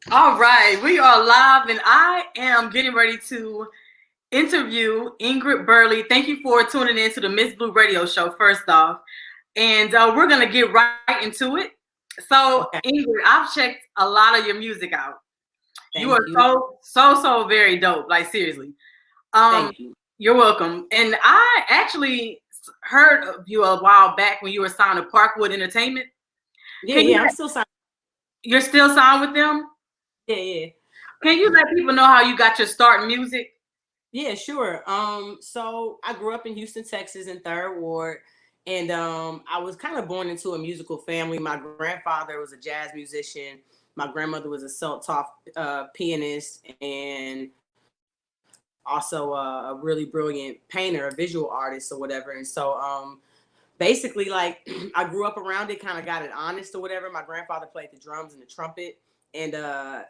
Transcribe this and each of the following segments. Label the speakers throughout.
Speaker 1: All right, we are live, and I am getting ready to interview Ingrid Burley. Thank you for tuning in to the Miss Blue Radio Show, first off. And we're going to get right into it. So,
Speaker 2: Okay,
Speaker 1: Ingrid, I've checked a lot of your music out. You are
Speaker 2: thank you.
Speaker 1: so very dope. Like, seriously. Um,
Speaker 2: Thank you.
Speaker 1: you're welcome. And I actually heard of you a while back when you were signed to Parkwood Entertainment.
Speaker 2: Yeah,
Speaker 1: Can you?
Speaker 2: yeah, I'm still signed.
Speaker 1: You're still signed with them?
Speaker 2: Yeah, yeah.
Speaker 1: Can you let people know how you got your start in music?
Speaker 2: Yeah, sure. So I grew up in Houston, Texas, in Third Ward, and I was kind of born into a musical family. My grandfather was a jazz musician. My grandmother was a self-taught pianist, and also a really brilliant painter, a visual artist, or whatever. And so, basically, like I grew up around it, kind of got it honest or whatever. My grandfather played the drums and the trumpet, and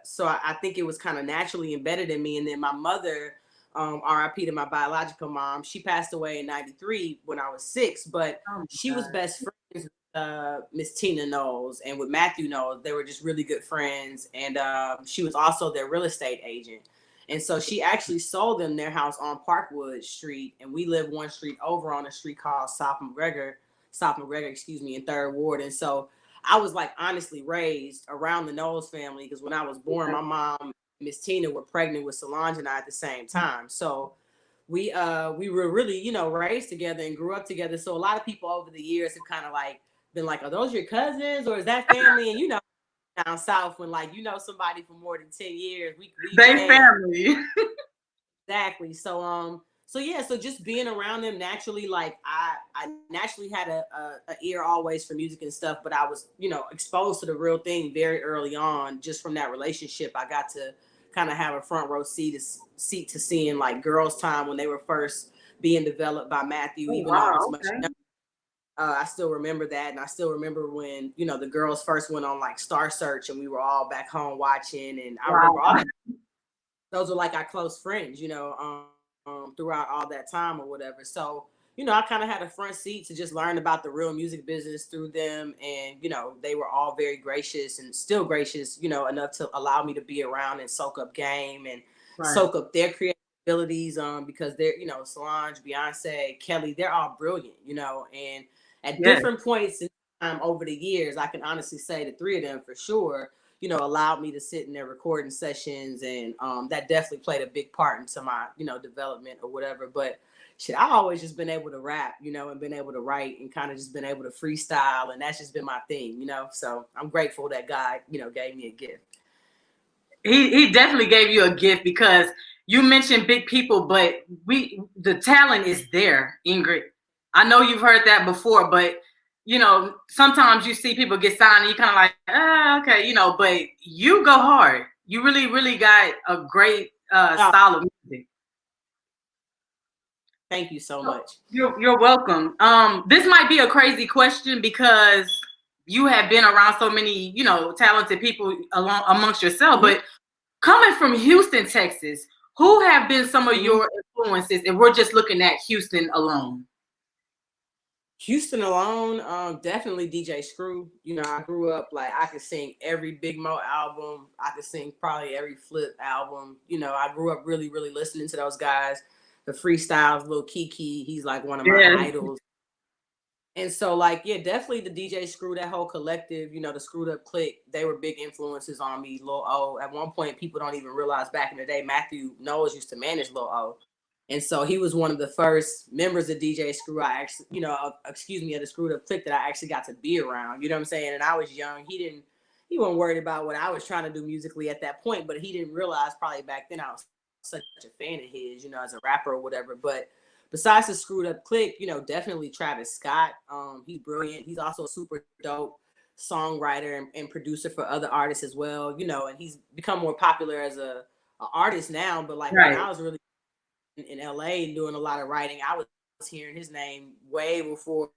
Speaker 2: so I think it was kind of naturally embedded in me. And then my mother, RIP to my biological mom, she passed away in '93 when I was 6, but
Speaker 1: Oh
Speaker 2: she
Speaker 1: my
Speaker 2: was
Speaker 1: God.
Speaker 2: best friends with Miss Tina Knowles and with Mathew Knowles. They were just really good friends, and she was also their real estate agent. And so she actually sold them their house on Parkwood Street, and we live one street over on a street called South McGregor, excuse me, in Third Ward. And so I was like honestly raised around the Knowles family because when I was born, my mom, Miss Tina, were pregnant with Solange and I at the same time. So we were really, raised together and grew up together. So a lot of people over the years have kind of like been like, are those your cousins or is that family? And down south when like somebody for more than 10 years, we
Speaker 1: They
Speaker 2: fam.
Speaker 1: family.
Speaker 2: Exactly. So yeah, so just being around them naturally, like I naturally had a ear always for music and stuff, but I was, exposed to the real thing very early on. Just from that relationship, I got to kind of have a front row seat to seeing like Girls Time when they were first being developed by Mathew,
Speaker 1: Oh
Speaker 2: even though I was
Speaker 1: wow,
Speaker 2: much
Speaker 1: okay.
Speaker 2: younger. I still remember that, and I still remember when the girls first went on like Star Search, and we were all back home watching, and I
Speaker 1: Wow.
Speaker 2: remember all that. Those are like our close friends, throughout all that time or whatever. So, I kind of had a front seat to just learn about the real music business through them. And, they were all very gracious and still gracious, enough to allow me to be around and soak up game and
Speaker 1: Right.
Speaker 2: soak up their creative abilities. Because they're, Solange, Beyonce, Kelly, they're all brilliant, and at
Speaker 1: Yes.
Speaker 2: different points in time over the years, I can honestly say the three of them for sure, allowed me to sit in their recording sessions, and that definitely played a big part into my, development or whatever. But shit, I always just been able to rap, and been able to write and kind of just been able to freestyle, and that's just been my thing. So I'm grateful that God, gave me a gift.
Speaker 1: He definitely gave you a gift because you mentioned big people, but the talent is there, Ingrid. I know you've heard that before, but sometimes you see people get signed and you kind of like, okay, but you go hard. You really got a great
Speaker 2: Oh,
Speaker 1: style of music.
Speaker 2: thank you so much.
Speaker 1: You're welcome. This might be a crazy question because you have been around so many, talented people along amongst yourself.
Speaker 2: Mm-hmm.
Speaker 1: But coming from Houston, Texas, who have been some of
Speaker 2: Mm-hmm.
Speaker 1: your influences? If we're just looking at Houston alone.
Speaker 2: Houston alone, definitely DJ Screw. I grew up like I could sing every Big Mo album. I could sing probably every Flip album. I grew up really, really listening to those guys. The freestyles, Lil Kiki, he's like one of my
Speaker 1: Yeah.
Speaker 2: idols. And so, like, yeah, definitely the DJ Screw, that whole collective, the Screwed Up Clique, they were big influences on me. Lil O, at one point, people don't even realize back in the day, Mathew Knowles used to manage Lil O. And so he was one of the first members of DJ Screw I actually, excuse me, of the Screwed Up Clique that I actually got to be around. You know what I'm saying? And I was young. He wasn't worried about what I was trying to do musically at that point, but he didn't realize probably back then I was such a fan of his, as a rapper or whatever. But besides the Screwed Up Clique, definitely Travis Scott. He's brilliant. He's also a super dope songwriter and producer for other artists as well. And he's become more popular as a artist now. But like when
Speaker 1: Right.
Speaker 2: I was really in LA and doing a lot of writing, I was hearing his name way before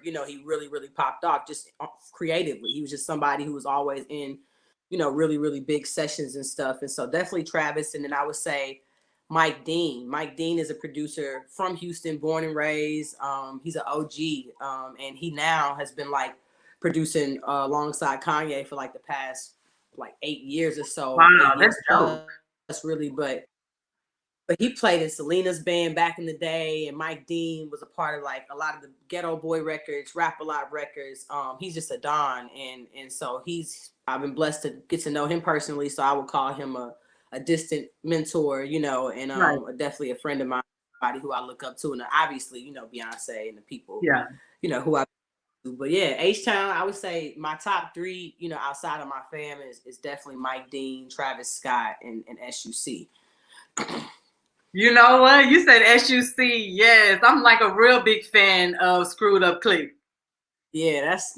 Speaker 2: he really popped off just creatively. He was just somebody who was always in really big sessions and stuff. And so definitely Travis. And then I would say Mike Dean. Mike Dean is a producer from Houston, born and raised. He's an OG, and he now has been like producing alongside Kanye for like the past like 8 years or so,
Speaker 1: Wow,
Speaker 2: 8
Speaker 1: that's
Speaker 2: years
Speaker 1: dope.
Speaker 2: plus really, but he played in Selena's band back in the day, and Mike Dean was a part of like a lot of the Ghetto Boy records, Rap A Lot records. He's just a don, and so I've been blessed to get to know him personally, so I would call him a distant mentor, you know, and
Speaker 1: Right.
Speaker 2: definitely a friend of mine, somebody who I look up to, and obviously, you know, Beyonce and the people,
Speaker 1: Yeah.
Speaker 2: you know, who I. But yeah, H-Town, I would say my top three, you know, outside of my fam is definitely Mike Dean, Travis Scott, and SUC.
Speaker 1: You know what? You said SUC. Yes, I'm like a real big fan of Screwed Up Click.
Speaker 2: Yeah, that's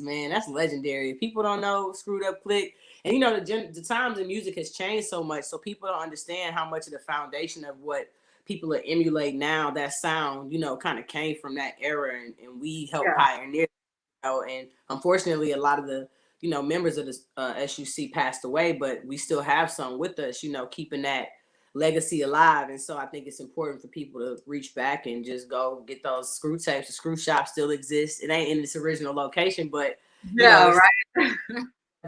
Speaker 2: legendary. People don't know Screwed Up Click, and you know the times in music has changed so much, so people don't understand how much of the foundation of what people are emulating now, that sound, you know, kind of came from that era, and we helped
Speaker 1: Yeah.
Speaker 2: pioneer. You know, and unfortunately, a lot of the, you know, members of the SUC passed away, but we still have some with us, you know, keeping that legacy alive. And so I think it's important for people to reach back and just go get those screw tapes. The screw shop still exists. It ain't in its original location, but you know,
Speaker 1: Yeah,
Speaker 2: it's
Speaker 1: right.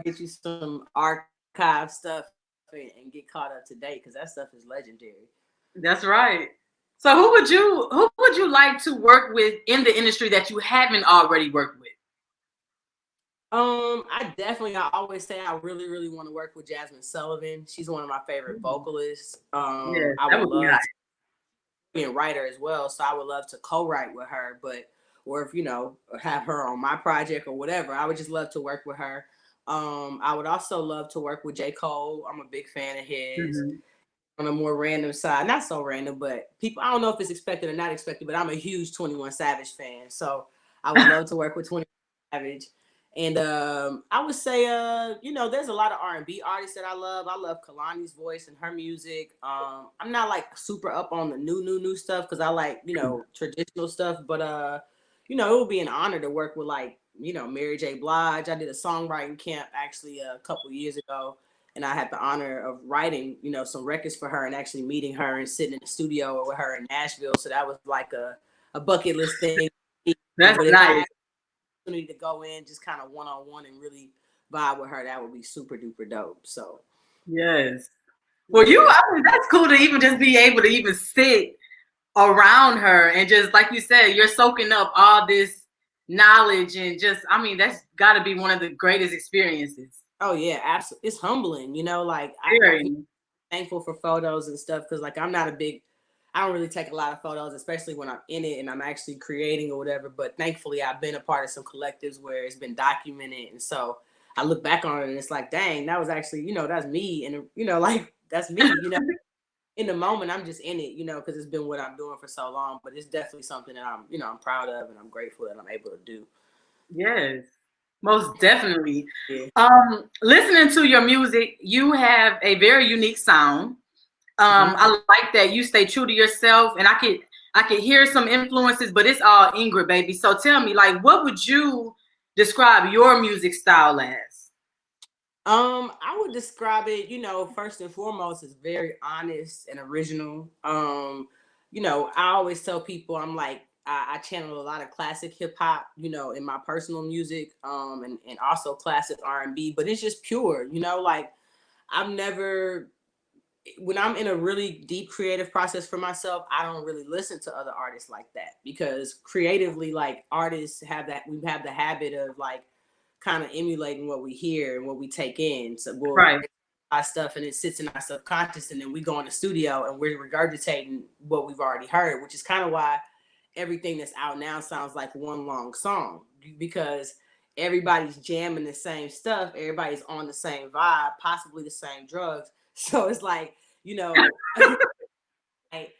Speaker 2: get you some archive stuff and get caught up to date, because that stuff is legendary.
Speaker 1: That's right. So who would you like to work with in the industry that you haven't already worked with?
Speaker 2: I always say I really, really want to work with Jasmine Sullivan. She's one of my favorite vocalists.
Speaker 1: Yes,
Speaker 2: I
Speaker 1: that
Speaker 2: would
Speaker 1: would be
Speaker 2: love
Speaker 1: nice.
Speaker 2: to be a writer as well, so I would love to co-write with her, but or if you know, have her on my project or whatever. I would just love to work with her. I would also love to work with J. Cole. I'm a big fan of his.
Speaker 1: Mhm.
Speaker 2: On a more random side, not so random, but people, I don't know if it's expected or not expected, but I'm a huge 21 Savage fan, so I would love to work with 21 Savage. And I would say, you know, there's a lot of R&B artists that I love. I love Kalani's voice and her music. I'm not like super up on the new stuff because I like, you know, traditional stuff. But you know, it would be an honor to work with like, you know, Mary J. Blige. I did a songwriting camp actually a couple years ago, and I had the honor of writing, you know, some records for her and actually meeting her and sitting in the studio with her in Nashville. So that was like a bucket list thing.
Speaker 1: That's
Speaker 2: But if I
Speaker 1: nice.
Speaker 2: had the opportunity to go in just kind of one on one and really vibe with her, that would be super duper dope. So
Speaker 1: Yes. Well,
Speaker 2: yeah.
Speaker 1: I mean, that's cool to even just be able to even sit around her and just like you said, you're soaking up all this knowledge and just, I mean, that's got to be one of the greatest experiences.
Speaker 2: Oh yeah, absolutely. It's humbling, you know, like I
Speaker 1: Very.
Speaker 2: thankful for photos and stuff because like I don't really take a lot of photos, especially when I'm in it and I'm actually creating or whatever. But thankfully, I've been a part of some collectives where it's been documented, and so I look back on it and it's like, dang, that was actually, you know, that's me, and you know, like that's me, you know. In the moment, I'm just in it, you know, because it's been what I'm doing for so long. But it's definitely something that I'm, you know, I'm proud of and I'm grateful that I'm able to do.
Speaker 1: Yes, most definitely.
Speaker 2: Yeah.
Speaker 1: Listening to your music, you have a very unique sound.
Speaker 2: Mm-hmm.
Speaker 1: I like that you stay true to yourself, and I could hear some influences, but it's all Ingrid, baby. So tell me, like, what would you describe your music style as?
Speaker 2: I would describe it, you know, first and foremost, as very honest and original. You know, I always tell people I'm like I channel a lot of classic hip hop, you know, in my personal music, and also classic R&B, but it's just pure, you know, like I've never when I'm in a really deep creative process for myself, I don't really listen to other artists like that because creatively, like artists we have the habit of like kind of emulating what we hear and what we take in. So we'll
Speaker 1: Right.
Speaker 2: our stuff and it sits in our subconscious, and then we go in the studio and we're regurgitating what we've already heard, which is kind of why everything that's out now sounds like one long song because everybody's jamming the same stuff, everybody's on the same vibe, possibly the same drugs. So it's like, you know, like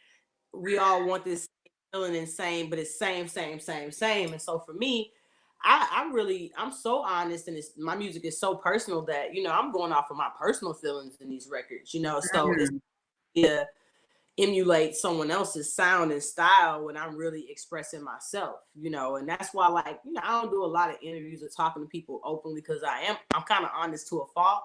Speaker 2: we all want this feeling insane, but it's same. And so for me, I'm so honest, and my music is so personal that you know I'm going off of my personal feelings in these records, you know. So it's
Speaker 1: Mhm.
Speaker 2: to emulate someone else's sound and style when I'm really expressing myself, you know. And that's why, like, you know, I don't do a lot of interviews or talking to people openly because I'm kind of honest to a fault.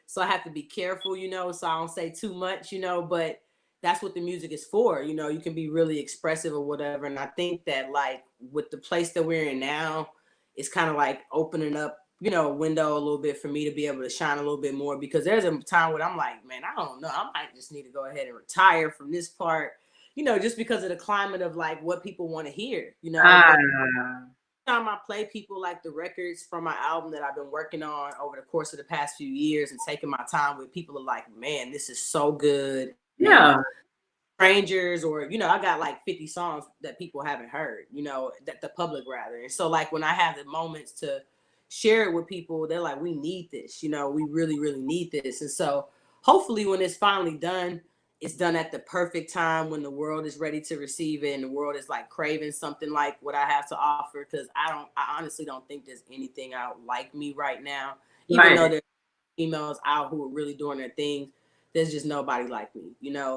Speaker 2: So I have to be careful, you know, so I don't say too much, you know, but that's what the music is for. You know, you can be really expressive or whatever. And I think that like with the place that we're in now, it's kind of like opening up window a little bit for me to be able to shine a little bit more, because there's a time when I'm like, man, I don't know, I might just need to go ahead and retire from this part, just because of the climate of like what people want to hear,
Speaker 1: Ah,
Speaker 2: but time I play people like the records from my album that I've been working on over the course of the past few years and taking my time with, people are like, man, this is so good.
Speaker 1: yeah.
Speaker 2: And strangers, or I got like 50 songs that people haven't heard, that the public rather. And so like when I have the moments to share it with people, they're like, we need this, we really, really need this. And so hopefully when it's finally done, it's done at the perfect time when the world is ready to receive it and the world is like craving something like what I have to offer. Because I honestly don't think there's anything out like me right now. Even though there's females out who are really doing their thing, there's just nobody like me,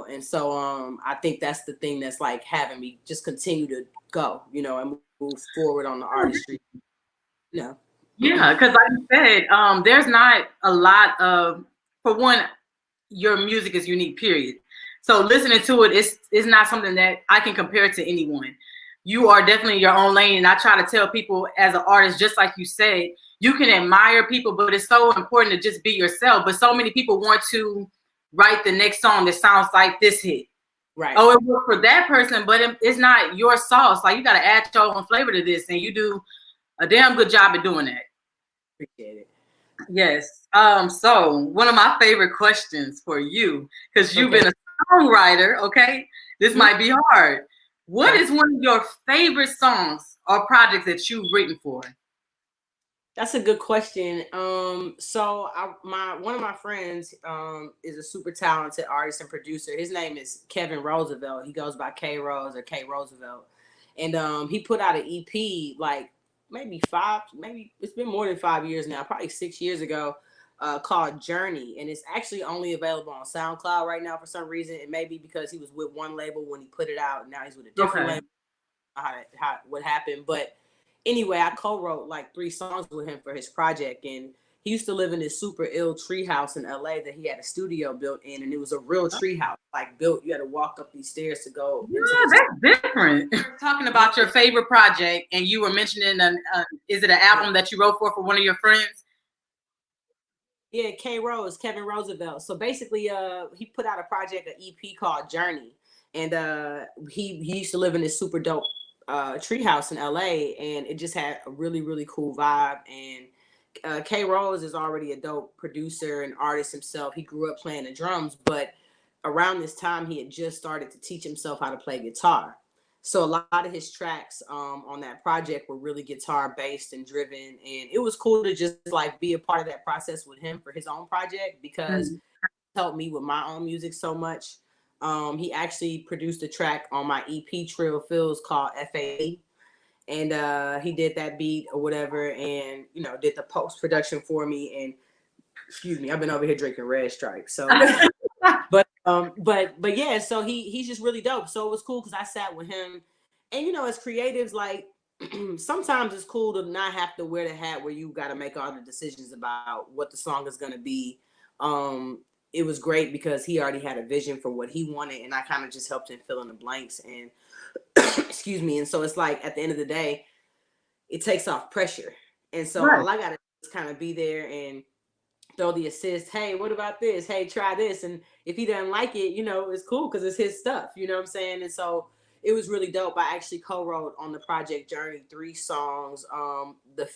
Speaker 2: And so I think that's the thing that's like having me just continue to go, and move forward on the artistry. Yeah,
Speaker 1: because like you said, there's not a lot of, for one, your music is unique, period. So listening to it is not something that I can compare to anyone. You are definitely your own lane. And I try to tell people as an artist, just like you said, you can admire people, but it's so important to just be yourself. But so many people want to write the next song that sounds like this hit.
Speaker 2: right.
Speaker 1: Oh, it worked for that person, but it's not your sauce. Like, you got to add your own flavor to this, and you do a damn good job at doing that.
Speaker 2: Appreciate it.
Speaker 1: Yes. So one of my favorite questions for you, because you've been a songwriter, okay? This might be hard. What is one of your favorite songs or projects that you've written for?
Speaker 2: That's a good question. So one of my friends is a super talented artist and producer. His name is Kevin Roosevelt. He goes by K Rose or K Roosevelt, and he put out an EP like maybe it's been more than 5 years now, probably 6 years ago, called Journey, and it's actually only available on SoundCloud right now for some reason. It may be because he was with one label when he put it out, and now he's with a different label. What happened, but anyway, I co-wrote like 3 songs with him for his project, and he used to live in this super ill tree house in LA that he had a studio built in, and it was a real tree house, like built. You had to walk up these stairs to go.
Speaker 1: Yeah, that's different. Talking about your favorite project, and you were mentioning, is it an album that you wrote for one of your friends?
Speaker 2: Yeah, Kevin Roosevelt. So basically, he put out a project, an EP called Journey, and he used to live in this super dope treehouse in LA, and it just had a really, really cool vibe. And K Rose is already a dope producer and artist himself. He grew up playing the drums, but around this time he had just started to teach himself how to play guitar. So a lot of his tracks on that project were really guitar based and driven, and it was cool to just like be a part of that process with him for his own project, because it helped me with my own music so much. He actually produced a track on my EP Trill Fills called FAE, and he did that beat or whatever, and did the post production for me. And excuse me, I've been over here drinking Red Stripe, so but yeah, so he's just really dope. So it was cool because I sat with him, and as creatives, like sometimes it's cool to not have to wear the hat where you got to make all the decisions about what the song is going to be. It was great because he already had a vision for what he wanted, and I kind of just helped him fill in the blanks. And excuse me. And so it's like at the end of the day, it takes off pressure. And so all I got to do is kind of be there and throw the assist. Hey, what about this? Hey, try this. And if he doesn't like it, it's cool because it's his stuff. You know what I'm saying? And so it was really dope. I actually co-wrote on the project Journey 3 songs.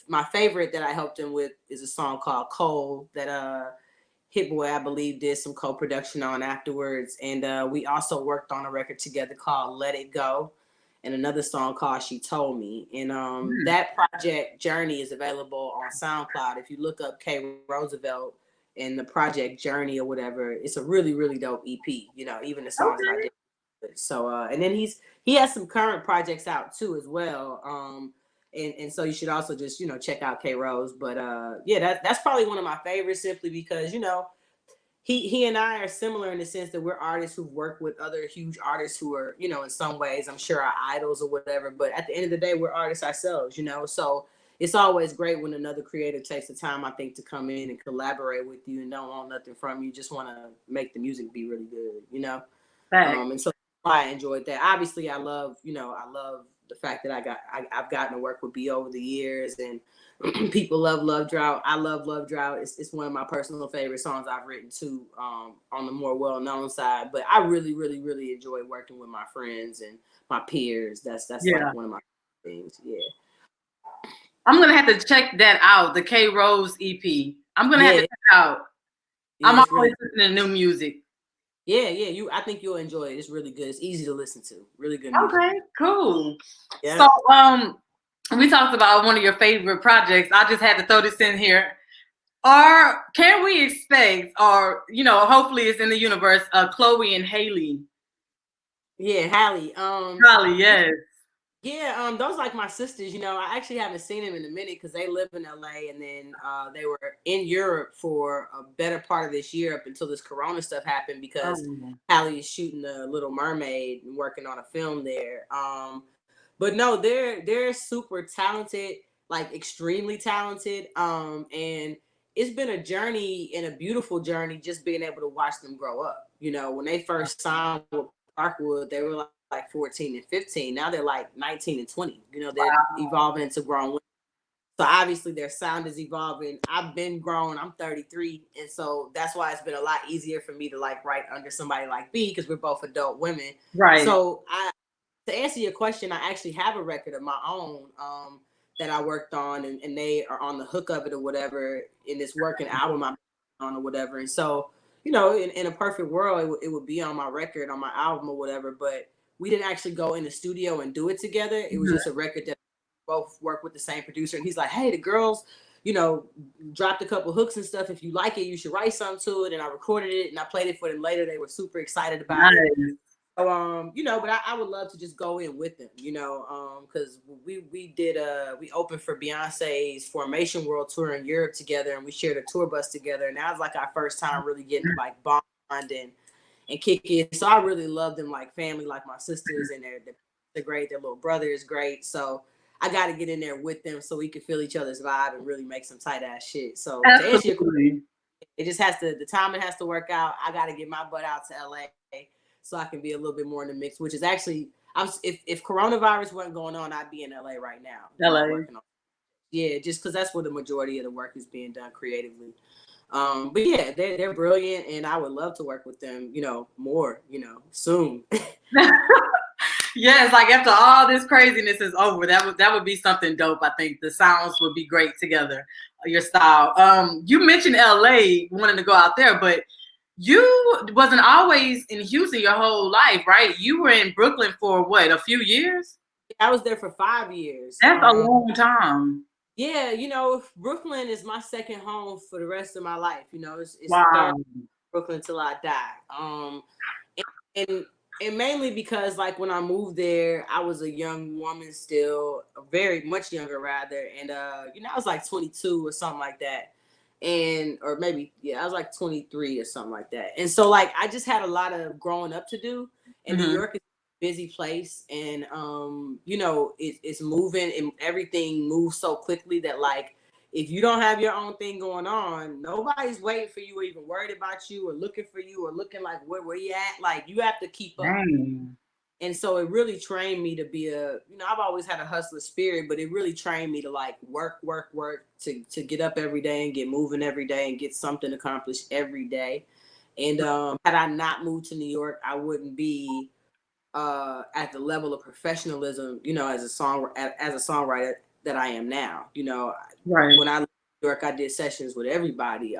Speaker 2: My favorite that I helped him with is a song called Cold that Hit Boy, I believe, did some co-production on afterwards. And we also worked on a record together called Let It Go, and another song called She Told Me. And that project Journey is available on SoundCloud. If you look up K Roosevelt and the project Journey or whatever, it's a really, really dope EP, even the songs that I did. So and then he has some current projects out too as well. And so you should also just check out K Rose. But yeah, that's probably one of my favorites, simply because he and I are similar in the sense that we're artists who work with other huge artists who are in some ways I'm sure our idols or whatever. But at the end of the day, we're artists ourselves, so it's always great when another creator takes the time, I think, to come in and collaborate with you and don't want nothing from you, just want to make the music be really good, and so I enjoyed that. Obviously, I love the fact that I've gotten to work with B over the years, and people love Love Drought. I love Love Drought. It's one of my personal favorite songs I've written too, on the more well-known side. But I really, really, really enjoy working with my friends and my peers. That's like one of my things. Yeah.
Speaker 1: I'm gonna have to check that out, the K Rose EP. I'm gonna have to check it out.
Speaker 2: Yeah,
Speaker 1: I'm always
Speaker 2: really,
Speaker 1: listening to new music.
Speaker 2: yeah. I think you'll enjoy it. It's really good. It's easy to listen to. Really good music.
Speaker 1: Okay, cool.
Speaker 2: Yeah.
Speaker 1: So we talked about one of your favorite projects. I just had to throw this in here. Or can we expect, or hopefully it's in the universe, Chloe and Halle?
Speaker 2: Yeah, Halle.
Speaker 1: Halle, yes.
Speaker 2: Yeah, those like my sisters. I actually haven't seen them in a minute because they live in LA, and then they were in Europe for a better part of this year up until this Corona stuff happened, because Halle is shooting The Little Mermaid and working on a film there. But no, they're super talented, like extremely talented. And it's been a journey, and a beautiful journey, just being able to watch them grow up. When they first signed with Parkwood, they were like 14 and 15. Now they're like 19 and 20. They're evolving into grown women. So obviously their sound is evolving. I've been grown. I'm 33. And so that's why it's been a lot easier for me to like write under somebody like B, because we're both adult women.
Speaker 1: Right.
Speaker 2: So to answer your question, I actually have a record of my own that I worked on, and they are on the hook of it or whatever in this working album I'm on or whatever. And so, in a perfect world, it would be on my record, on my album or whatever. But we didn't actually go in the studio and do it together. It was just a record that both worked with the same producer. And he's like, hey, the girls, dropped a couple hooks and stuff. If you like it, you should write something to it. And I recorded it and I played it for them later. They were super excited about it. So, but I would love to just go in with them, because we opened for Beyonce's Formation World Tour in Europe together, and we shared a tour bus together. And that was like our first time really getting like bond and kick it. So I really love them like family, like my sisters, and they're great. Their little brother is great. So I got to get in there with them so we can feel each other's vibe and really make some tight ass shit. So to answer your question, it just the timing has to work out. I got to get my butt out to LA so I can be a little bit more in the mix, which is actually, if coronavirus wasn't going on, I'd be in LA right now. Yeah, just because that's where the majority of the work is being done creatively. But yeah, they're brilliant, and I would love to work with them, more, soon.
Speaker 1: Yes, like after all this craziness is over, that would be something dope. I think the sounds would be great together, your style. You mentioned LA, wanting to go out there, but you wasn't always in Houston your whole life, right? You were in Brooklyn for what, a few years?
Speaker 2: I was there for 5 years.
Speaker 1: That's a long time.
Speaker 2: Yeah, Brooklyn is my second home for the rest of my life. It's
Speaker 1: wow.
Speaker 2: Brooklyn till I die. And mainly because like when I moved there, I was a young woman still, very much younger rather, and I was like 22 or something like that. Or maybe, I was like 23 or something like that. And so like, I just had a lot of growing up to do, and New York is a busy place. And, it's moving, and everything moves so quickly that like, if you don't have your own thing going on, nobody's waiting for you or even worried about you or looking for you or looking like where you at. Like you have to keep up. And so it really trained me to be I've always had a hustler spirit, but it really trained me to like work to get up every day and get moving every day and get something accomplished every day. And had I not moved to New York, I wouldn't be at the level of professionalism, as a songwriter that I am now.
Speaker 1: Right.
Speaker 2: When I lived in New York, I did sessions with everybody.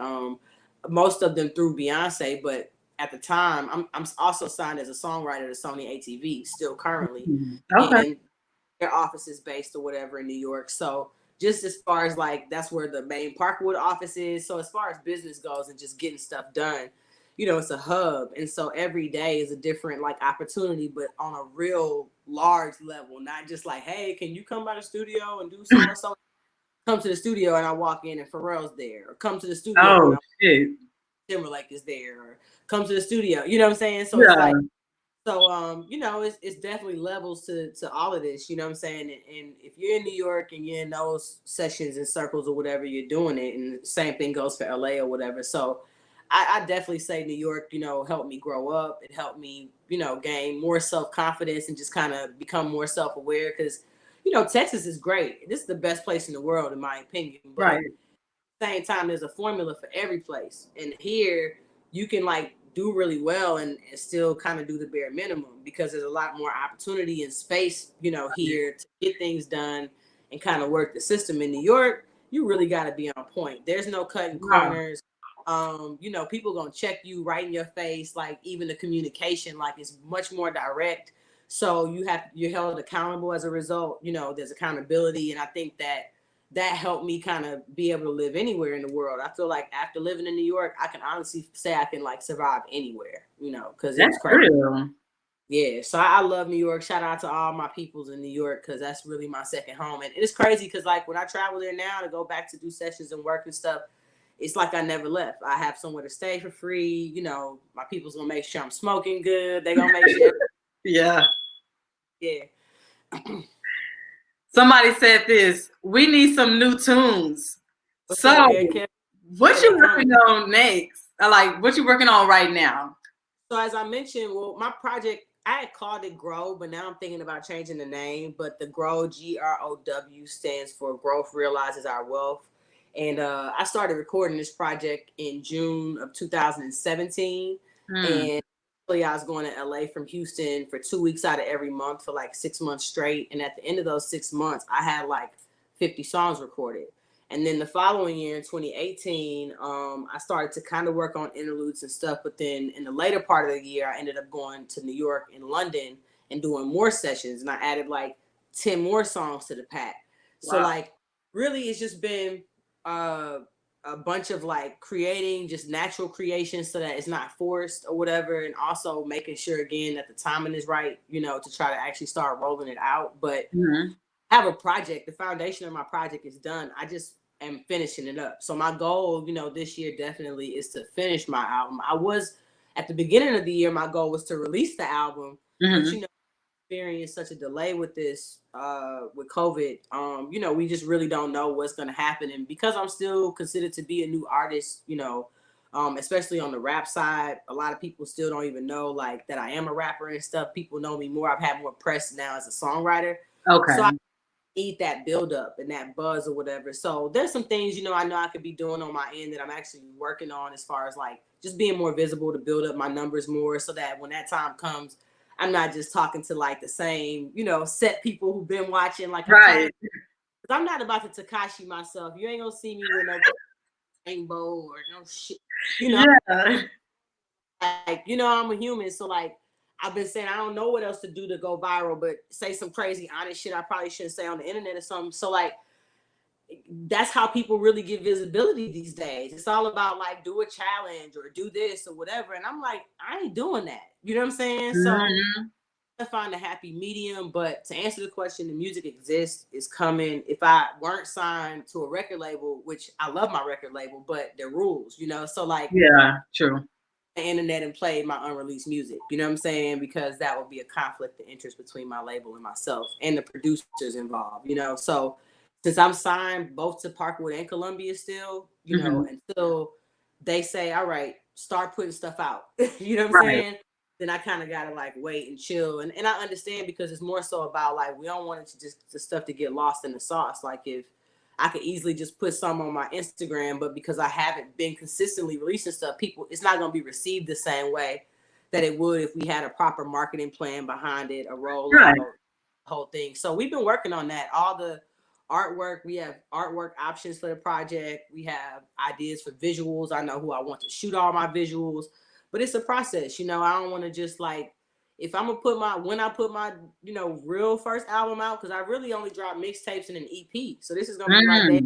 Speaker 2: Most of them through Beyonce, but at the time, I'm also signed as a songwriter to Sony ATV, still currently.
Speaker 1: Okay.
Speaker 2: And their office is based or whatever in New York. So just as far as like, that's where the main Parkwood office is. So as far as business goes and just getting stuff done, it's a hub. And so every day is a different like opportunity, but on a real large level, not just like, hey, can you come by the studio and do so and so? Come to the studio and I walk in and Pharrell's there. Or come to the studio and
Speaker 1: shit.
Speaker 2: Timberlake is there. Or come to the studio. You know what I'm saying? So it's like, it's definitely levels to all of this, you know what I'm saying? And if you're in New York and you're in those sessions and circles or whatever, you're doing it. And the same thing goes for LA or whatever. So I definitely say New York, helped me grow up. It helped me, gain more self-confidence and just kind of become more self-aware because, Texas is great. This is the best place in the world, in my opinion. But
Speaker 1: Right.
Speaker 2: at the same time, there's a formula for every place. And here, you can like do really well and still kind of do the bare minimum because there's a lot more opportunity and space, here to get things done and kind of work the system. In New York, you really got to be on point. There's no cutting
Speaker 1: Wow.
Speaker 2: corners. People gonna check you right in your face. Like even the communication, like it's much more direct. So you're held accountable as a result. There's accountability, and I think that helped me kind of be able to live anywhere in the world. I feel like after living in New York, I can honestly say I can like survive anywhere. Because it was
Speaker 1: That's
Speaker 2: crazy.
Speaker 1: real.
Speaker 2: Yeah, so I love New York. Shout out to all my peoples in New York because that's really my second home. And it's crazy because like when I travel there now to go back to do sessions and work and stuff, it's like I never left. I have somewhere to stay for free. My people's gonna make sure I'm smoking good. They're gonna make sure.
Speaker 1: Yeah.
Speaker 2: Yeah.
Speaker 1: Somebody said this. We need some new tunes.
Speaker 2: What's
Speaker 1: So,
Speaker 2: up, Eric?
Speaker 1: what you working on next? Like, what you working on right now?
Speaker 2: So as I mentioned, well, my project, I had called it Grow, but now I'm thinking about changing the name. But the Grow, GROW, stands for Growth Realizes Our Wealth. And I started recording this project in June of 2017. And I was going to LA from Houston for 2 weeks out of every month for like 6 months straight. And at the end of those 6 months, I had like 50 songs recorded. And then the following year in 2018, I started to kind of work on interludes and stuff. But then in the later part of the year, I ended up going to New York and London and doing more sessions. And I added like 10 more songs to the pack. Wow. So like really it's just been a bunch of like creating just natural creations so that it's not forced or whatever. And also making sure again that the timing is right, to try to actually start rolling it out. But I have a project. The foundation of my project is done. I just am finishing it up. So my goal, this year definitely is to finish my album. I was at the beginning of the year, my goal was to release the album, but experienced such a delay with this, with COVID. We just really don't know what's going to happen. And because I'm still considered to be a new artist, especially on the rap side, a lot of people still don't even know like that I am a rapper and stuff. People know me more. I've had more press now as a songwriter.
Speaker 1: Okay.
Speaker 2: So I need that build up and that buzz or whatever. So there's some things, I know I could be doing on my end that I'm actually working on as far as like just being more visible to build up my numbers more so that when that time comes, I'm not just talking to like the same, set people who've been watching. Like,
Speaker 1: right.
Speaker 2: I'm not about to Takashi myself. You ain't gonna see me with no rainbow or no shit.
Speaker 1: Yeah.
Speaker 2: Like, I'm a human. So like, I've been saying I don't know what else to do to go viral, but say some crazy honest shit I probably shouldn't say on the internet or something. So like, that's how people really get visibility these days. It's all about like do a challenge or do this or whatever. And I'm like, I ain't doing that. You know what I'm saying? So I find a happy medium. But to answer the question, the music exists, is coming. If I weren't signed to a record label, which I love my record label, but there are rules, So like,
Speaker 1: yeah, true.
Speaker 2: The internet and played my unreleased music, you know what I'm saying? Because that would be a conflict of interest between my label and myself and the producers involved, So since I'm signed both to Parkwood and Columbia still, until they say, all right, start putting stuff out, you know what I'm saying? Then I kind of got to like wait and chill. And I understand because it's more so about like, we don't want it to just the stuff to get lost in the sauce. Like if I could easily just put some on my Instagram, but because I haven't been consistently releasing stuff, it's not going to be received the same way that it would if we had a proper marketing plan behind it, a rollout, whole thing. So we've been working on that. All the artwork, we have artwork options for the project. We have ideas for visuals. I know who I want to shoot all my visuals, but it's a process. I don't want to just like, if I'm gonna when I put my, real first album out, because I really only dropped mixtapes and an EP. So this is gonna be my day.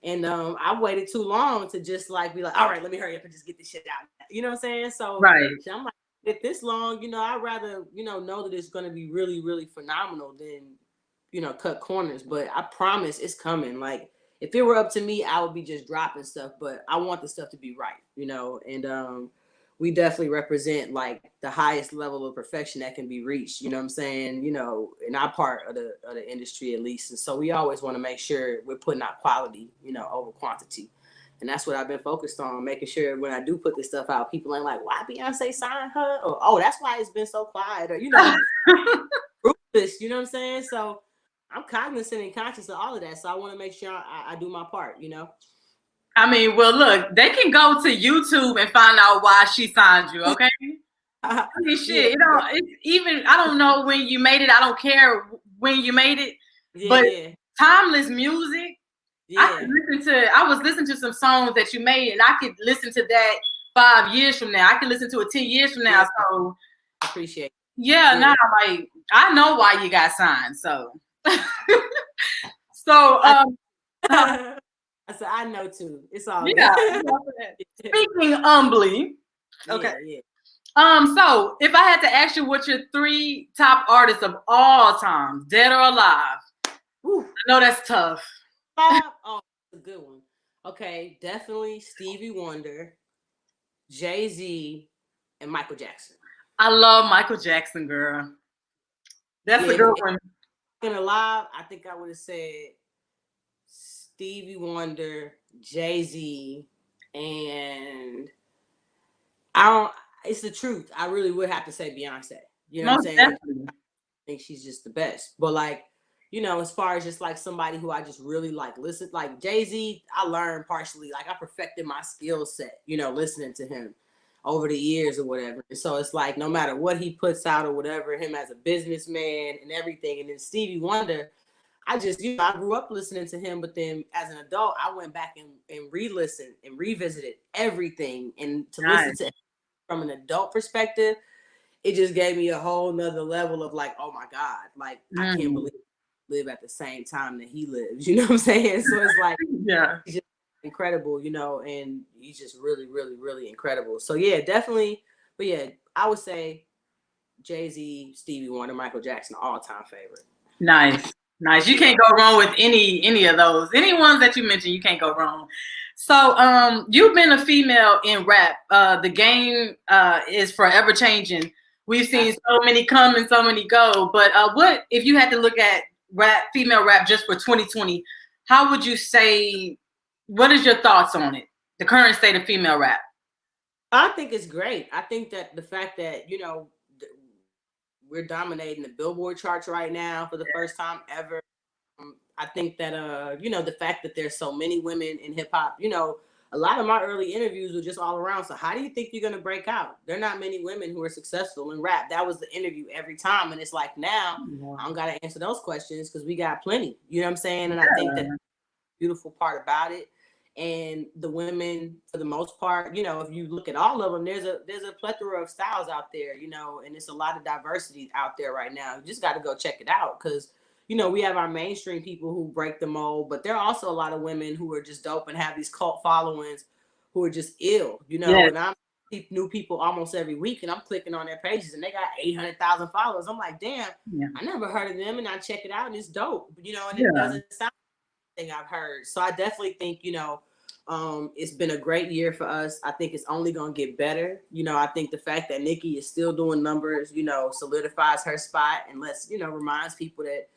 Speaker 2: And I waited too long to just like be like, all right, let me hurry up and just get this shit out. You know what I'm saying? So I'm like, if this long, I'd rather, know that it's gonna be really, really phenomenal than, cut corners. But I promise it's coming. Like if it were up to me, I would be just dropping stuff, but I want the stuff to be right, and we definitely represent like the highest level of perfection that can be reached, you know what I'm saying? In our part of the industry at least. And so we always want to make sure we're putting out quality, over quantity. And that's what I've been focused on, making sure when I do put this stuff out, people ain't like, why Beyonce signed her? Or, oh, that's why it's been so quiet. Or, ruthless, you know what I'm saying? So I'm cognizant and conscious of all of that. So I want to make sure I do my part,
Speaker 1: I mean, well, look, they can go to YouTube and find out why she signed you, okay? I mean, shit, it's even, I don't know when you made it. I don't care when you made it, but timeless music. I was listening to some songs that you made, and I could listen to that 5 years from now. I could listen to it 10 years from now. So
Speaker 2: I appreciate it.
Speaker 1: Yeah, now like I know why you got signed. So so
Speaker 2: I said I know too. It's all good.
Speaker 1: Speaking humbly. Okay. So if I had to ask you what your 3 top artists of all time, dead or alive, I know that's tough.
Speaker 2: Oh, a good one. Okay, definitely Stevie Wonder, Jay-Z, and Michael Jackson.
Speaker 1: I love Michael Jackson, girl. That's a good one.
Speaker 2: And alive, I think I would have said Stevie Wonder, Jay-Z, and it's the truth. I really would have to say Beyonce. You know what I'm saying? Definitely. I think she's just the best. But like, as far as just like somebody who I just really like listen, like Jay-Z, I learned partially, like I perfected my skill set, listening to him over the years or whatever. And so it's like, no matter what he puts out or whatever, him as a businessman and everything. And then Stevie Wonder, I just, I grew up listening to him, but then as an adult, I went back and re-listened and revisited everything. And to listen to it from an adult perspective, it just gave me a whole nother level of like, oh my God, like I can't believe I live at the same time that he lives. You know what I'm saying? So it's like, he's just incredible, and he's just really, really, really incredible. So yeah, definitely. But yeah, I would say Jay-Z, Stevie Wonder, Michael Jackson, all-time favorite.
Speaker 1: Nice. You can't go wrong with any of those. Any ones that you mentioned, you can't go wrong. So you've been a female in rap. The game is forever changing. We've seen so many come and so many go. But what if you had to look at female rap just for 2020, how would you say, what is your thoughts on it? The current state of female rap?
Speaker 2: I think it's great. I think that the fact that, we're dominating the Billboard charts right now for the first time ever. I think that, the fact that there's so many women in hip hop, a lot of my early interviews were just all around. So how do you think you're going to break out? There are not many women who are successful in rap. That was the interview every time. And it's like, now I don't got to answer those questions because we got plenty, you know what I'm saying? And I think that the beautiful part about it, and the women, for the most part, if you look at all of them, there's a plethora of styles out there, and it's a lot of diversity out there right now. You just got to go check it out because, we have our mainstream people who break the mold, but there are also a lot of women who are just dope and have these cult followings who are just ill, and I'm new people almost every week, and I'm clicking on their pages and they got 800,000 followers. I'm like, damn, I never heard of them, and I check it out and it's dope, and it doesn't sound thing I've heard. So I definitely think, it's been a great year for us. I think it's only going to get better. I think the fact that Nicki is still doing numbers, solidifies her spot and reminds people that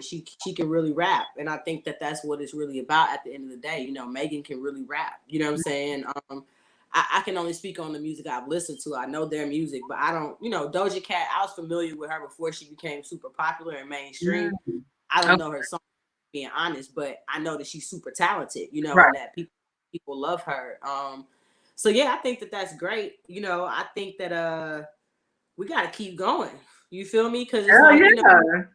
Speaker 2: she can really rap. And I think that that's what it's really about at the end of the day. Megan can really rap. You know what I'm saying? I can only speak on the music I've listened to. I know their music, but I don't, Doja Cat, I was familiar with her before she became super popular and mainstream. I don't know her song, being honest, but I know that she's super talented, and that people love her. So yeah, I think that that's great. I think that we got to keep going. You feel me? Because it's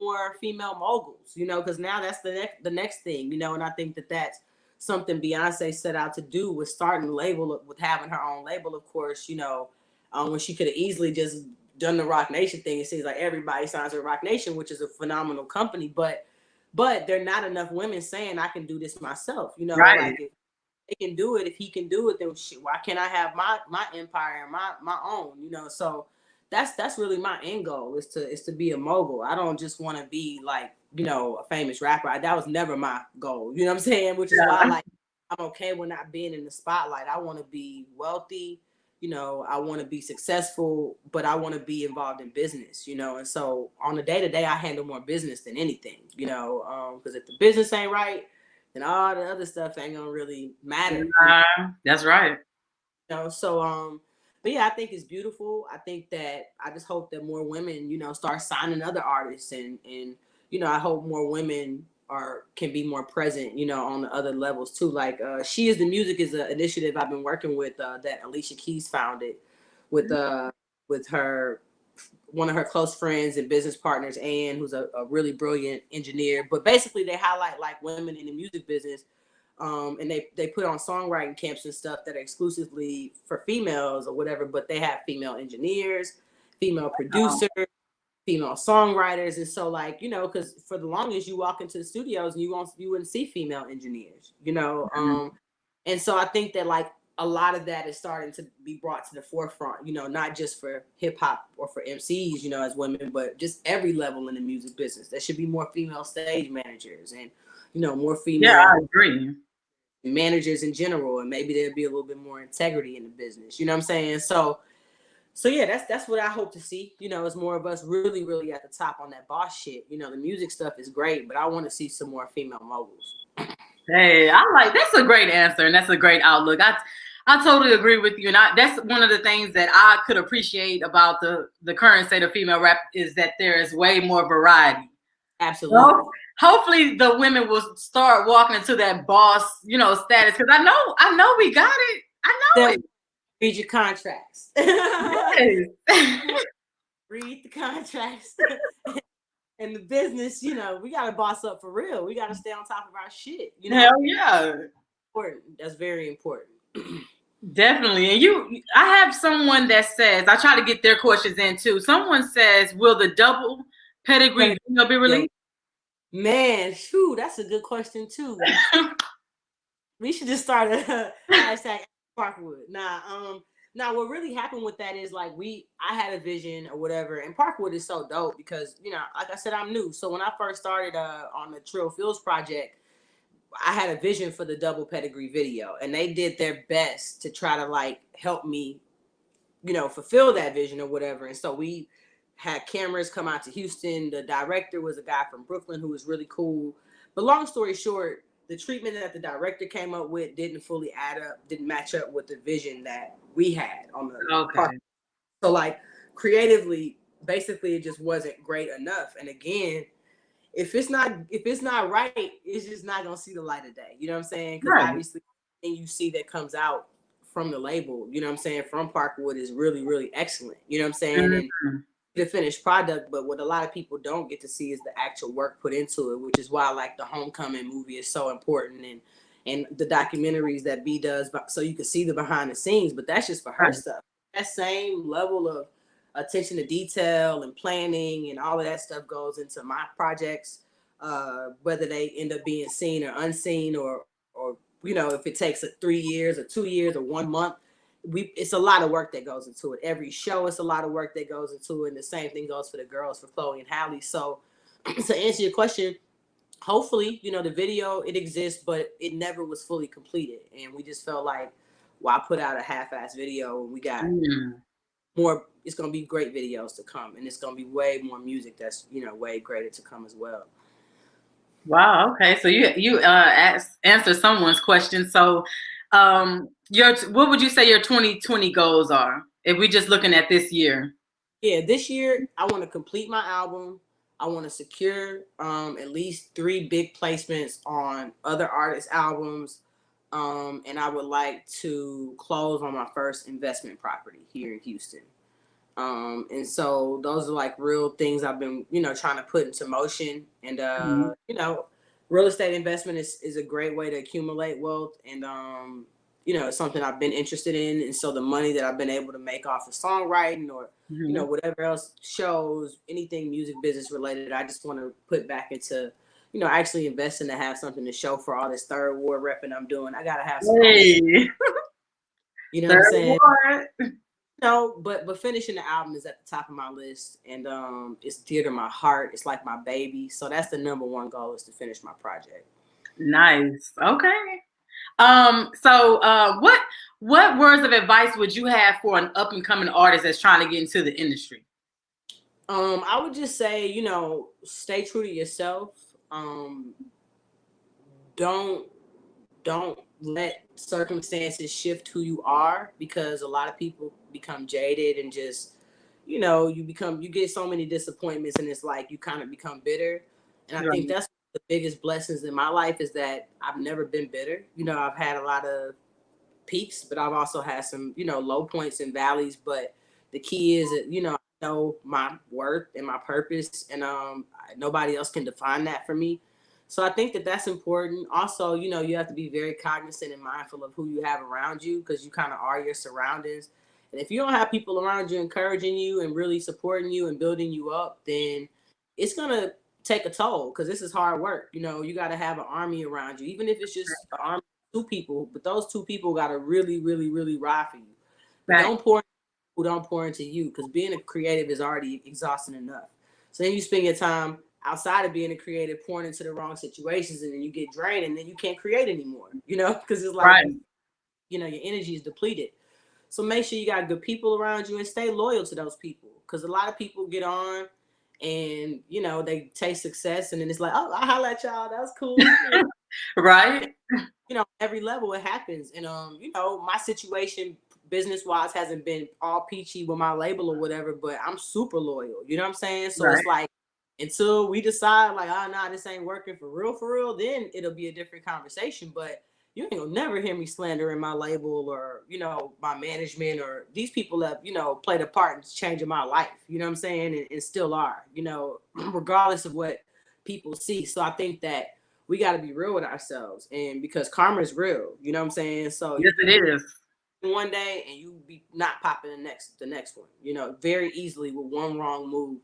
Speaker 2: more female moguls, because now that's the next thing, and I think that that's something Beyonce set out to do, with starting with having her own label, of course, when she could have easily just done the Rock Nation thing. It seems like everybody signs with Rock Nation, which is a phenomenal company, but there are not enough women saying I can do this myself. Like if they can do it, if he can do it, then why can't I have my empire and my own? So that's really my end goal, is to be a mogul. I don't just want to be like, a famous rapper. That was never my goal. You know what I'm saying? Which is why, like, I'm okay with not being in the spotlight. I want to be wealthy. I want to be successful, but I want to be involved in business, and so on the day-to-day, I handle more business than anything, because if the business ain't right, then all the other stuff ain't gonna really matter.
Speaker 1: That's right.
Speaker 2: So but yeah, I think it's beautiful. I think that I just hope that more women, start signing other artists, and I hope more women can be more present, on the other levels too. Like She Is the Music is an initiative I've been working with that Alicia Keys founded with her one of her close friends and business partners, Anne, who's a really brilliant engineer. But basically they highlight like women in the music business. And they put on songwriting camps and stuff that are exclusively for females or whatever, but they have female engineers, female producers, female songwriters. And so like, because for the longest you walk into the studios and you wouldn't see female engineers, and so I think that like a lot of that is starting to be brought to the forefront, not just for hip hop or for MCs, as women, but just every level in the music business. There should be more female stage managers and, more female.
Speaker 1: Yeah, I agree.
Speaker 2: Managers in general, and maybe there'd be a little bit more integrity in the business. You know what I'm saying? So yeah, that's what I hope to see. It's more of us really, really at the top on that boss shit. The music stuff is great, but I want to see some more female moguls.
Speaker 1: Hey, that's a great answer, and that's a great outlook. I totally agree with you, and that's one of the things that I could appreciate about the current state of female rap is that there is way more variety.
Speaker 2: Absolutely.
Speaker 1: Well, hopefully the women will start walking into that boss, status, because I know we got it. I know it.
Speaker 2: Read your contracts.
Speaker 1: Yes.
Speaker 2: Read the contracts. In the business, we gotta boss up for real. We gotta stay on top of our shit.
Speaker 1: Hell yeah.
Speaker 2: Important. That's very important.
Speaker 1: Definitely. And I have someone that says, I try to get their questions in too. Someone says, will the double pedigree be released?
Speaker 2: Man, shoot, that's a good question too. We should just start a hashtag Parkwood. Now what really happened with that is like I had a vision or whatever, and Parkwood is so dope because, like I said, I'm new. So when I first started on the Trill Fields project, I had a vision for the double pedigree video, and they did their best to try to like help me, fulfill that vision or whatever. And so we had cameras come out to Houston. The director was a guy from Brooklyn who was really cool. But long story short, the treatment that the director came up with didn't fully didn't match up with the vision that we had on the part. So like creatively, basically it just wasn't great enough. And again, if it's not right, it's just not gonna see the light of day. You know what I'm saying? Because obviously anything you see that comes out from the label, you know what I'm saying, from Parkwood is really, really excellent. You know what I'm saying? And the finished product, but what a lot of people don't get to see is the actual work put into it, which is why like the Homecoming movie is so important, and the documentaries that B does, so you can see the behind the scenes. But that's just for her stuff. That same level of attention to detail and planning and all of that stuff goes into my projects, whether they end up being seen or unseen, or if it takes 3 years or 2 years or 1 month. It's a lot of work that goes into it. Every show, it's a lot of work that goes into it. And the same thing goes for the girls, for Chloe and Halle. So to answer your question, hopefully, the video, it exists, but it never was fully completed. And we just felt like, why put out a half-ass video? We got more, it's going to be great videos to come. And it's going to be way more music that's, way greater to come as well.
Speaker 1: Wow. Okay. So you answer someone's question. So what would you say your 2020 goals are if we're just looking at this year?
Speaker 2: Yeah, this year I want to complete my album. I want to secure at least 3 big placements on other artists' albums. And I would like to close on my first investment property here in Houston. And so those are like real things I've been, trying to put into motion. And, real estate investment is a great way to accumulate wealth. And, it's something I've been interested in. And so the money that I've been able to make off of songwriting or, whatever else, shows, anything music business related, I just want to put back into, actually investing to have something to show for all this third ward repping I'm doing. I got to have some.
Speaker 1: Hey.
Speaker 2: You know what I'm saying? No, but finishing the album is at the top of my list, and it's dear to my heart. It's like my baby. So that's the number one goal, is to finish my project.
Speaker 1: Nice. Okay. So what words of advice would you have for an up and coming artist that's trying to get into the industry?
Speaker 2: I would just say, stay true to yourself. don't let circumstances shift who you are, because a lot of people become jaded and just, you know, you get so many disappointments, and it's like you kind of become bitter. And I think that's the biggest blessings in my life, is that I've never been bitter. You know, I've had a lot of peaks, but I've also had some, you know, low points and valleys. But the key is that, you know, I know my worth and my purpose, and nobody else can define that for me. So I think that that's important. Also, you know, you have to be very cognizant and mindful of who you have around you, because you kind of are your surroundings. And if you don't have people around you encouraging you and really supporting you and building you up, then it's gonna take a toll, because this is hard work. You know, you got to have an army around you, even if it's just an army of 2 people. But those 2 people got to really, really, really ride for you. But don't pour into you, because being a creative is already exhausting enough. So then you spend your time outside of being a creative pouring into the wrong situations, and then you get drained, and then you can't create anymore, you know, because it's like, you know, your energy is depleted. So make sure you got good people around you and stay loyal to those people, because a lot of people get on and, you know, they taste success, and then it's like, oh, I holla at y'all, that was cool.
Speaker 1: Right.
Speaker 2: You know, every level it happens. And you know, my situation business wise hasn't been all peachy with my label or whatever, but I'm super loyal. You know what I'm saying? So it's like, until we decide like, oh nah, this ain't working for real, then it'll be a different conversation. But you ain't gonna never hear me slandering my label, or, you know, my management, or these people have, you know, played a part in changing my life. You know what I'm saying? And still are, you know, regardless of what people see. So I think that we got to be real with ourselves, and because karma is real, you know what I'm saying? So
Speaker 1: yes, it is.
Speaker 2: One day and you be not popping the next one, you know, very easily with one wrong move.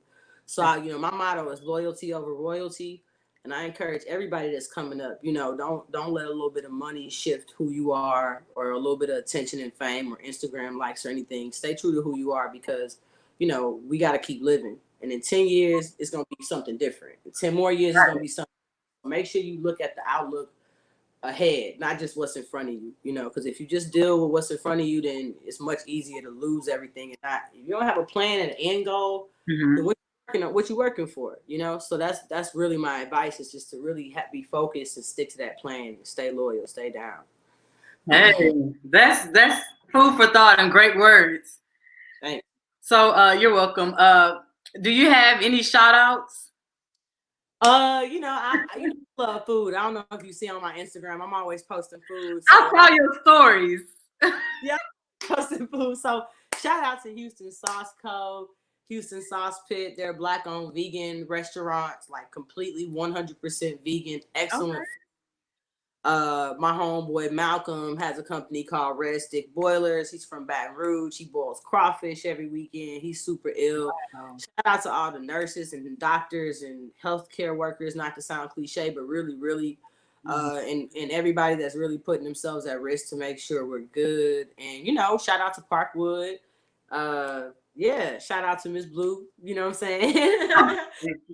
Speaker 2: So you know, my motto is loyalty over royalty. And I encourage everybody that's coming up, you know, don't let a little bit of money shift who you are, or a little bit of attention and fame or Instagram likes or anything. Stay true to who you are, because, you know, we got to keep living. And in 10 years, it's going to be something different. In 10 more years, it's going to be something. Make sure you look at the outlook ahead, not just what's in front of you, you know, because if you just deal with what's in front of you, then it's much easier to lose everything. And not, if you don't have a plan and an end goal, then what you working for, you know? So that's really my advice, is just to really be focused and stick to that plan, and stay loyal, stay down.
Speaker 1: Hey, that's food for thought and great words.
Speaker 2: Thanks.
Speaker 1: So you're welcome. Do you have any shout outs?
Speaker 2: You know, I love food. I don't know if you see on my Instagram, I'm always posting food.
Speaker 1: So I saw your stories.
Speaker 2: Yeah, posting food. So shout out to Houston Sauce Co., Houston Sauce Pit. They're Black-owned vegan restaurants, like completely 100% vegan, excellent. Okay. My homeboy Malcolm has a company called Red Stick Boilers. He's from Baton Rouge. He boils crawfish every weekend. He's super ill. Wow. Shout out to all the nurses and doctors and healthcare workers, not to sound cliche, but really, really, and everybody that's really putting themselves at risk to make sure we're good. And, you know, shout out to Parkwood. Yeah, shout out to Miss Blue. You know what I'm saying?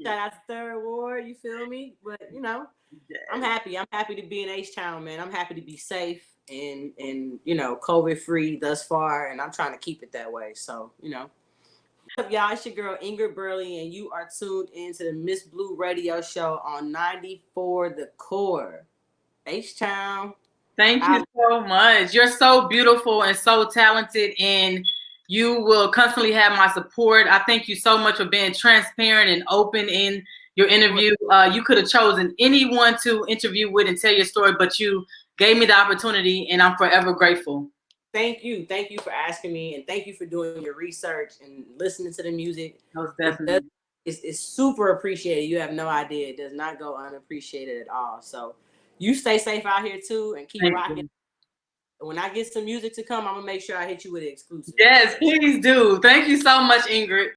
Speaker 2: Shout out to Third Ward. You feel me? But, you know, I'm happy. I'm happy to be in H-Town, man. I'm happy to be safe and you know, COVID free thus far, and I'm trying to keep it that way. So, you know. What's up, y'all? It's your girl Ingrid Burley, and you are tuned into the Miss Blue Radio Show on 94 The Core. H-Town.
Speaker 1: Thank you so much. You're so beautiful and so talented, and you will constantly have my support. I thank you so much for being transparent and open in your interview. You could have chosen anyone to interview with and tell your story, but you gave me the opportunity, and I'm forever grateful.
Speaker 2: Thank you. Thank you for asking me, and thank you for doing your research and listening to the music. It's super appreciated. You have no idea. It does not go unappreciated at all. So you stay safe out here too, and keep rocking. When I get some music to come, I'm going to make sure I hit you with it exclusive.
Speaker 1: Yes, please do. Thank you so much, Ingrid.